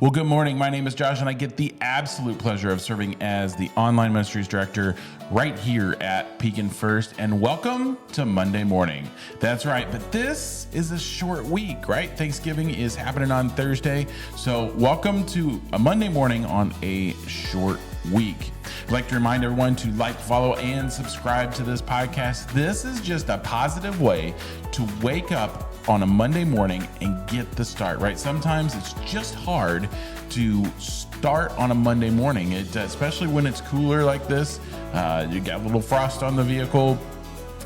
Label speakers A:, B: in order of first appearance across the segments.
A: Well, good morning. My name is Josh, and I get the absolute pleasure of serving as the online ministries director right here at Pekin First. And welcome to Monday morning. That's right, but this is a short week, right? Thanksgiving is happening on Thursday. So welcome to a Monday morning on a short week. I'd like to remind everyone to like, follow, and subscribe to this podcast. This is just a positive way to wake up on a Monday morning and get the start, right? Sometimes it's just hard to start on a Monday morning, especially when it's cooler like this. You got a little frost on the vehicle.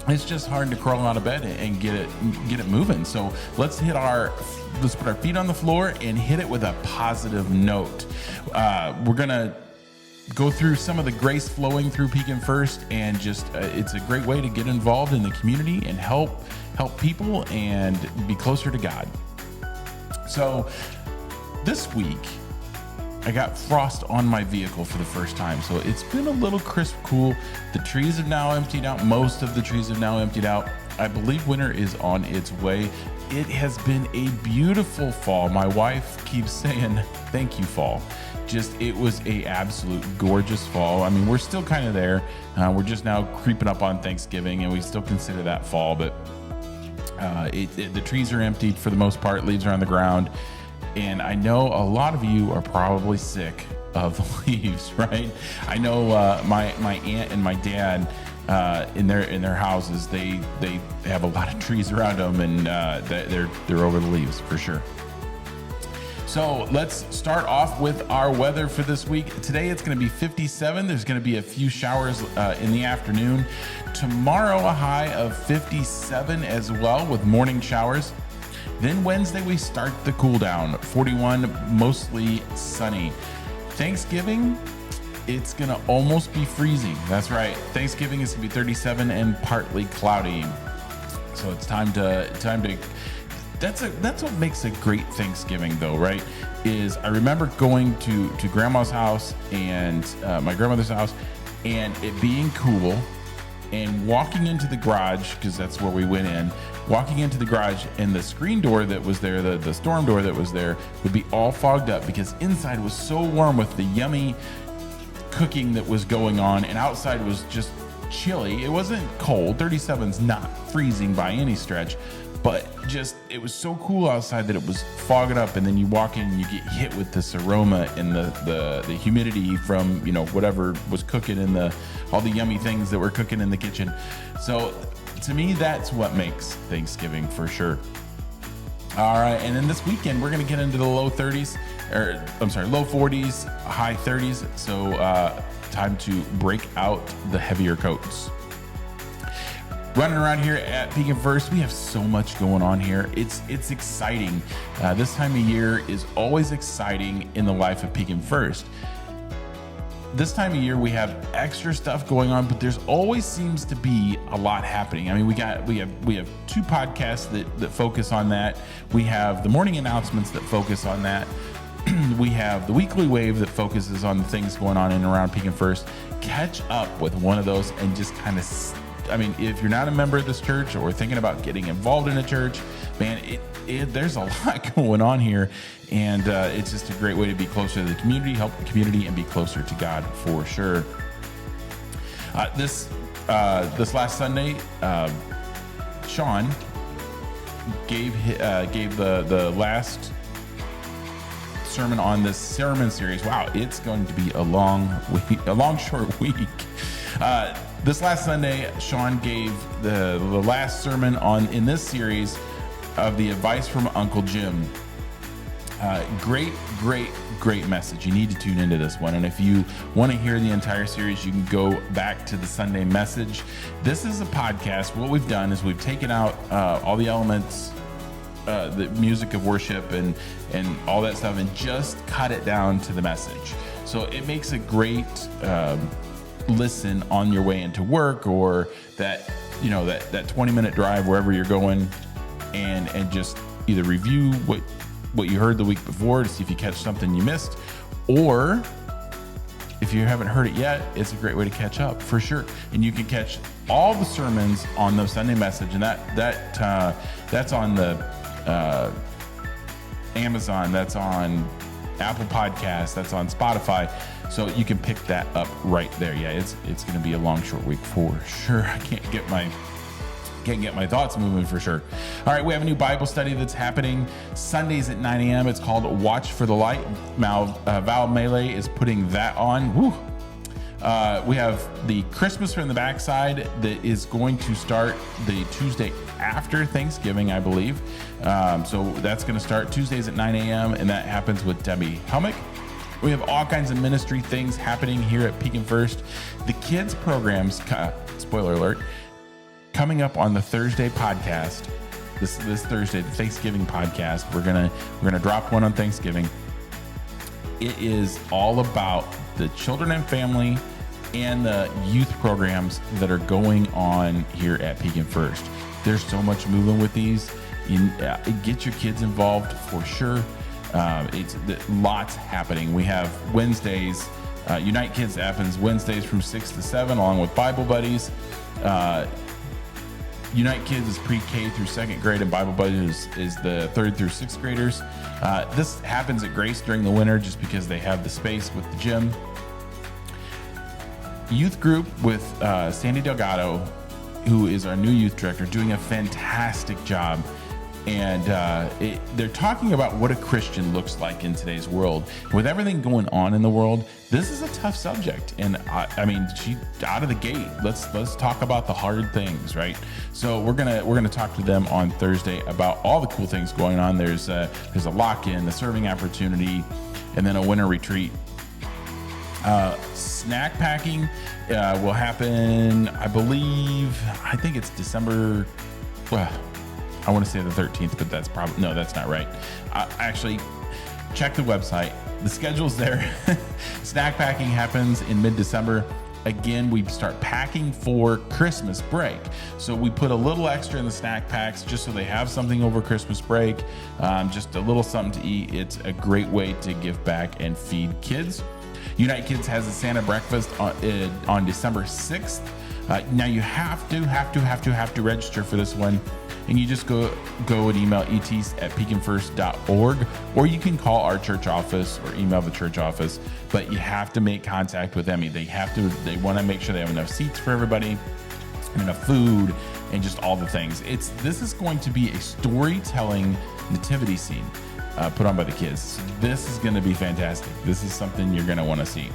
A: It's just hard to crawl out of bed and get it moving. So let's put our feet on the floor and hit it with a positive note. We're gonna go through some of the grace flowing through Pekin First, and just it's a great way to get involved in the community and help people and be closer to God. So this week I got frost on my vehicle for the first time, so it's been a little crisp cool. The trees have now emptied out. Most of the trees have now emptied out. I believe winter is on its way. It has been a beautiful fall. My wife keeps saying thank you, fall. It was a absolute gorgeous fall. I mean, we're still kind of there. We're just now creeping up on Thanksgiving, and we still consider that fall, but the trees are emptied for the most part. Leaves are on the ground, and I know a lot of you are probably sick of the leaves, right? I know my aunt and my dad in their houses, they have a lot of trees around them, and they're over the leaves for sure. So let's start off with our weather for this week. Today it's going to be 57. There's going to be a few showers in the afternoon. Tomorrow a high of 57 as well, with morning showers. Then Wednesday we start the cool down, 41, mostly sunny. Thanksgiving, it's going to almost be freezing. That's right. Thanksgiving is going to be 37 and partly cloudy. So it's time to That's what makes a great Thanksgiving, though, right? Is I remember going to grandma's house and my grandmother's house, and it being cool, and walking into the garage, because that's where we went in, walking into the garage, and the screen door that was there, the storm door that was there, would be all fogged up because inside was so warm with the yummy cooking that was going on, and outside was just chilly. It wasn't cold. 37's not freezing by any stretch, but just it was so cool outside that it was fogging up, and then you walk in and you get hit with this aroma and the humidity from whatever was cooking in all the yummy things that were cooking in the kitchen. So to me, that's what makes Thanksgiving for sure. All right, and then this weekend we're gonna get into the low 40s, high 30s. So time to break out the heavier coats. Running around here at Pekin First, we have so much going on here. It's exciting. This time of year is always exciting in the life of Pekin First. This time of year we have extra stuff going on, but there's always seems to be a lot happening. I mean, we have two podcasts that focus on that. We have the morning announcements that focus on that. We have the weekly wave that focuses on the things going on in and around Pekin First. Catch up with one of those and just kind of, if you're not a member of this church or thinking about getting involved in a church, man, there's a lot going on here, and it's just a great way to be closer to the community, help the community, and be closer to God for sure. This last Sunday, Sean gave the last sermon on this sermon series. Wow, it's going to be a long short week. This last Sunday, Sean gave the last sermon in this series of the advice from Uncle Jim. Great message. You need to tune into this one. And if you want to hear the entire series, you can go back to the Sunday message. This is a podcast. What we've done is we've taken out all the elements, the music of worship and all that stuff, and just cut it down to the message. So it makes a great listen on your way into work, or that 20-minute drive wherever you're going, and just either review what you heard the week before to see if you catch something you missed, or if you haven't heard it yet, it's a great way to catch up for sure. And you can catch all the sermons on the Sunday message, and that's on the Amazon, that's on Apple Podcasts, that's on Spotify. So you can pick that up right there. Yeah, it's going to be a long, short week for sure. I can't get my thoughts moving for sure. All right, we have a new Bible study that's happening Sundays at 9 a.m. It's called Watch for the Light. Val Melee is putting that on. Woo. We have the Christmas in the backside that is going to start the Tuesday after Thanksgiving, I believe. So that's going to start Tuesdays at 9 a.m. and that happens with Debbie Helmick. We have all kinds of ministry things happening here at Pekin First. The kids programs, spoiler alert, coming up on the Thursday podcast. This Thursday, the Thanksgiving podcast. We're gonna drop one on Thanksgiving. It is all about the children and family and the youth programs that are going on here at Pekin First. There's so much moving with these. Get your kids involved for sure. It's lots happening. We have Wednesdays, Unite Kids Athens Wednesdays from 6 to 7, along with Bible Buddies. Unite Kids is pre-K through second grade, and Bible Buddies is the third through sixth graders. This happens at Grace during the winter just because they have the space with the gym. Youth group with Sandy Delgado, who is our new youth director, doing a fantastic job. And they're talking about what a Christian looks like in today's world. With everything going on in the world, this is a tough subject. And I mean, she out of the gate. Let's talk about the hard things, right? So we're gonna talk to them on Thursday about all the cool things going on. There's a lock-in, a serving opportunity, and then a winter retreat. Snack packing will happen, I think it's December. Well, I want to say the 13th, but that's not right. Actually, check the website. The schedule's there. Snack packing happens in mid-December. Again, we start packing for Christmas break. So we put a little extra in the snack packs just so they have something over Christmas break, just a little something to eat. It's a great way to give back and feed kids. Unite Kids has a Santa breakfast on December 6th. Now you have to register for this one, and you just go and email ets@pekinfirst.org, or you can call our church office or email the church office. But you have to make contact with Emmy. They want to make sure they have enough seats for everybody, and enough food, and just all the things. This is going to be a storytelling nativity scene put on by the kids. So this is going to be fantastic. This is something you're going to want to see.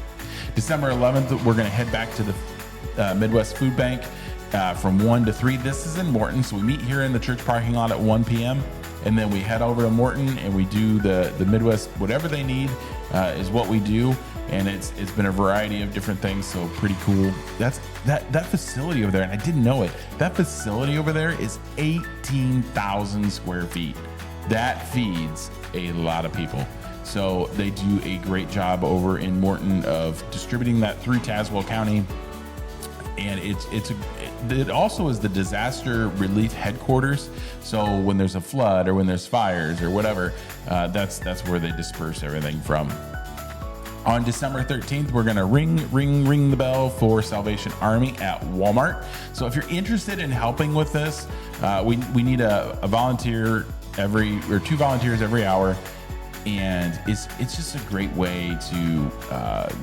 A: December 11th, we're going to head back to the Midwest Food Bank from 1 to 3. This is in Morton, so we meet here in the church parking lot at 1 p.m. and then we head over to Morton and we do the Midwest. Whatever they need is what we do, and it's been a variety of different things, so pretty cool. That facility over there, and I didn't know it, that facility over there is 18,000 square feet. That feeds a lot of people. So they do a great job over in Morton of distributing that through Tazewell County. And it also is the disaster relief headquarters. So when there's a flood or when there's fires or whatever, that's where they disperse everything from. On December 13th, we're going to ring the bell for Salvation Army at Walmart. So if you're interested in helping with this, we need a volunteer two volunteers every hour. And it's just a great way to,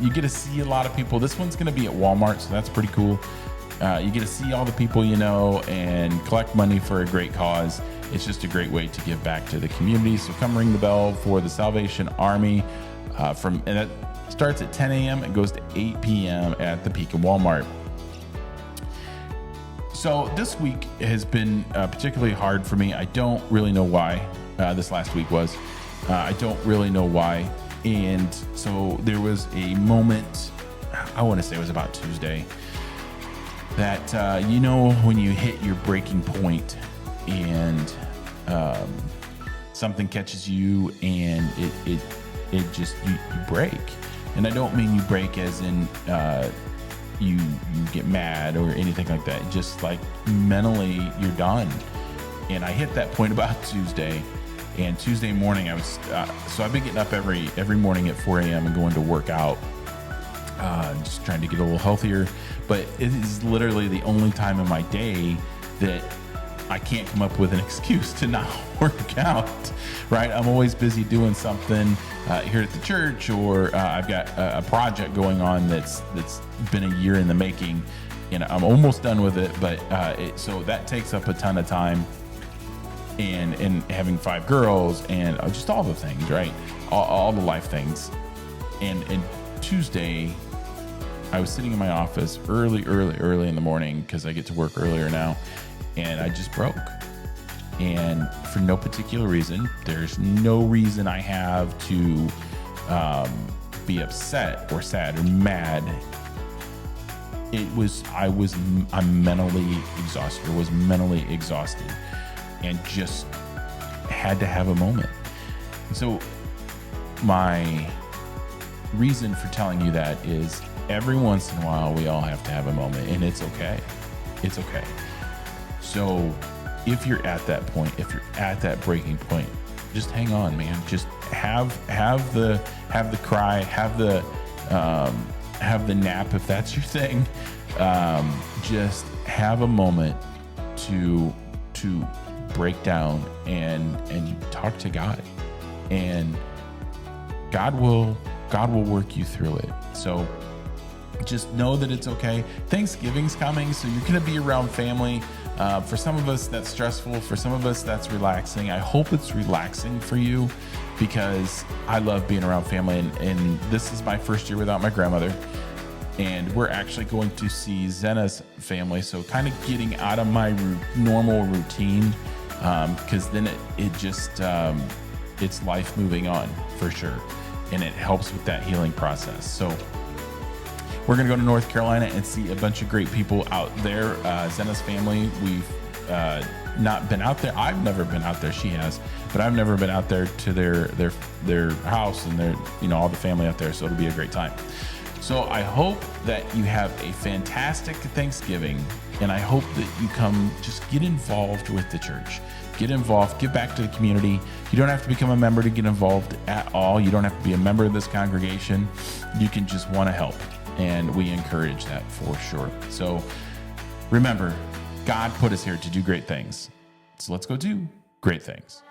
A: you get to see a lot of people. This one's going to be at Walmart, so that's pretty cool. You get to see all the people you know and collect money for a great cause. It's just a great way to give back to the community. So come ring the bell for the Salvation Army and that starts at 10 a.m. and goes to 8 p.m. at the Pekin Walmart. So this week has been particularly hard for me. I don't really know why this last week was. I don't really know why. And so there was a moment, I want to say it was about Tuesday, that, when you hit your breaking point and something catches you and it just, you break. And I don't mean you break as in you get mad or anything like that. Just like mentally you're done. And I hit that point about Tuesday. And Tuesday morning, I've been getting up every morning at 4 a.m. and going to work out, just trying to get a little healthier. But it is literally the only time in my day that I can't come up with an excuse to not work out, right? I'm always busy doing something here at the church, or I've got a project going on that's been a year in the making, and I'm almost done with it, but so that takes up a ton of time. And having 5 girls and just all the things, right? All the life things. And Tuesday, I was sitting in my office early in the morning, because I get to work earlier now, and I just broke. And for no particular reason, there's no reason I have to be upset or sad or mad. I'm mentally exhausted, or was mentally exhausted, and just had to have a moment. And so my reason for telling you that is, every once in a while we all have to have a moment, and it's okay. It's okay. So if you're at that point, if you're at that breaking point, just hang on, man. Just have the cry, have the nap if that's your thing. Just have a moment to break down and talk to God, and God will work you through it. So just know that it's okay. Thanksgiving's coming, so you're going to be around family. For some of us, that's stressful. For some of us, that's relaxing. I hope it's relaxing for you, because I love being around family, and this is my first year without my grandmother. And we're actually going to see Zena's family, so kind of getting out of my normal routine, because then it just it's life moving on for sure, and it helps with that healing process. So we're going to go to North Carolina and see a bunch of great people out there. Zena's family, we've not been out there. I've never been out there. She has, but I've never been out there to their house and their, all the family out there. So it'll be a great time. So I hope that you have a fantastic Thanksgiving, and I hope that you just get involved with the church. Get involved, give back to the community. You don't have to become a member to get involved at all. You don't have to be a member of this congregation. You can just want to help, and we encourage that for sure. So remember, God put us here to do great things. So let's go do great things.